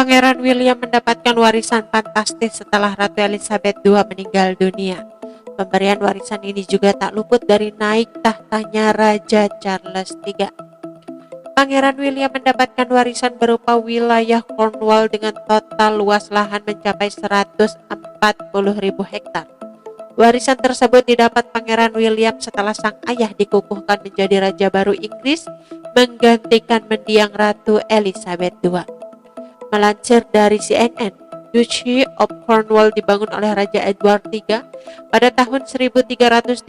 Pangeran William mendapatkan warisan fantastis setelah Ratu Elizabeth II meninggal dunia. Pemberian warisan ini juga tak luput dari naik tahtanya Raja Charles III. Pangeran William mendapatkan warisan berupa wilayah Cornwall dengan total luas lahan mencapai 140.000 hektar. Warisan tersebut didapat Pangeran William setelah sang ayah dikukuhkan menjadi Raja baru Inggris menggantikan mendiang Ratu Elizabeth II. Melansir dari CNN, Duchy of Cornwall dibangun oleh Raja Edward III pada tahun 1337.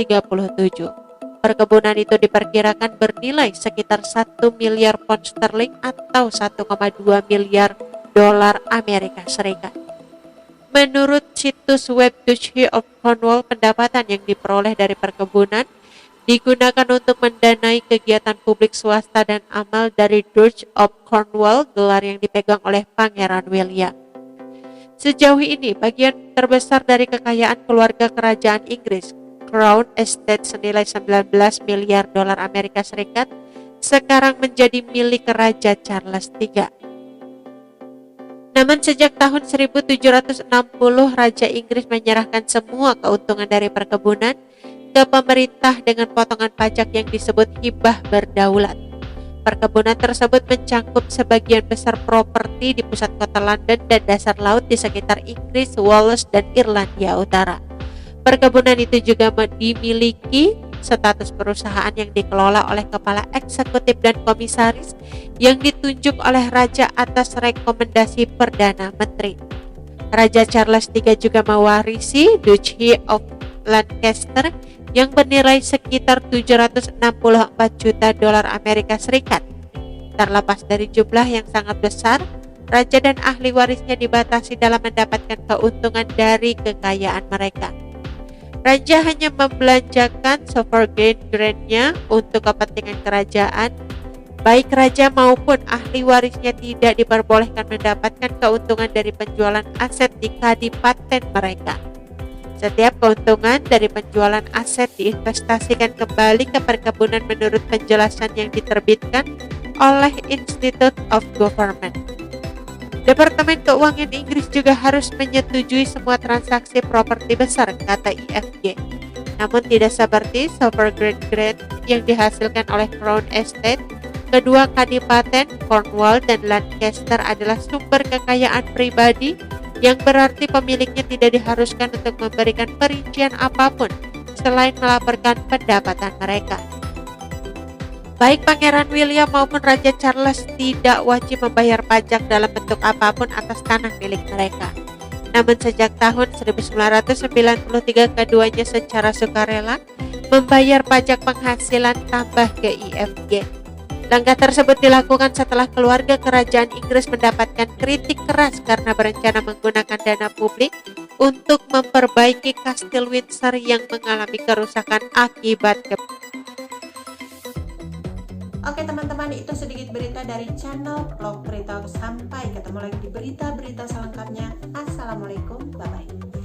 Perkebunan itu diperkirakan bernilai sekitar 1 miliar pound sterling atau 1,2 miliar dolar Amerika Serikat. Menurut situs web Duchy of Cornwall, pendapatan yang diperoleh dari perkebunan digunakan untuk mendanai kegiatan publik swasta dan amal dari Duchy of Cornwall, gelar yang dipegang oleh Pangeran William. Sejauh ini, bagian terbesar dari kekayaan keluarga kerajaan Inggris, Crown Estate senilai 19 miliar dolar Amerika Serikat, sekarang menjadi milik Raja Charles III. Namun sejak tahun 1760, Raja Inggris menyerahkan semua keuntungan dari perkebunan ke pemerintah dengan potongan pajak yang disebut hibah berdaulat. Perkebunan tersebut mencangkup sebagian besar properti di pusat kota London dan dasar laut di sekitar Inggris, Wales, dan Irlandia Utara. Perkebunan itu juga dimiliki status perusahaan yang dikelola oleh kepala eksekutif dan komisaris yang ditunjuk oleh Raja atas rekomendasi Perdana Menteri. Raja Charles III juga mewarisi Duchy of Lancaster yang bernilai sekitar 764 juta dolar Amerika Serikat. Terlepas dari jumlah yang sangat besar, raja dan ahli warisnya dibatasi dalam mendapatkan keuntungan dari kekayaan mereka. Raja hanya membelanjakan sovereign grant-nya untuk kepentingan kerajaan. Baik raja maupun ahli warisnya tidak diperbolehkan mendapatkan keuntungan dari penjualan aset di kadipaten mereka. Setiap keuntungan dari penjualan aset diinvestasikan kembali ke perkebunan menurut penjelasan yang diterbitkan oleh Institute of Government. Departemen Keuangan Inggris juga harus menyetujui semua transaksi properti besar, kata IFG. Namun tidak seperti sovereign grant yang dihasilkan oleh Crown Estate, kedua kadipaten Cornwall dan Lancaster adalah sumber kekayaan pribadi yang berarti pemiliknya tidak diharuskan untuk memberikan perincian apapun selain melaporkan pendapatan mereka. Baik Pangeran William maupun Raja Charles tidak wajib membayar pajak dalam bentuk apapun atas tanah milik mereka. Namun sejak tahun 1993 keduanya secara sukarela membayar pajak penghasilan tambah ke IFG. Langkah tersebut dilakukan setelah keluarga kerajaan Inggris mendapatkan kritik keras karena berencana menggunakan dana publik untuk memperbaiki Kastil Windsor yang mengalami kerusakan akibat Oke teman-teman, itu sedikit berita dari channel Vlog Berita. Sampai ketemu lagi di berita-berita selengkapnya. Assalamualaikum, bye-bye.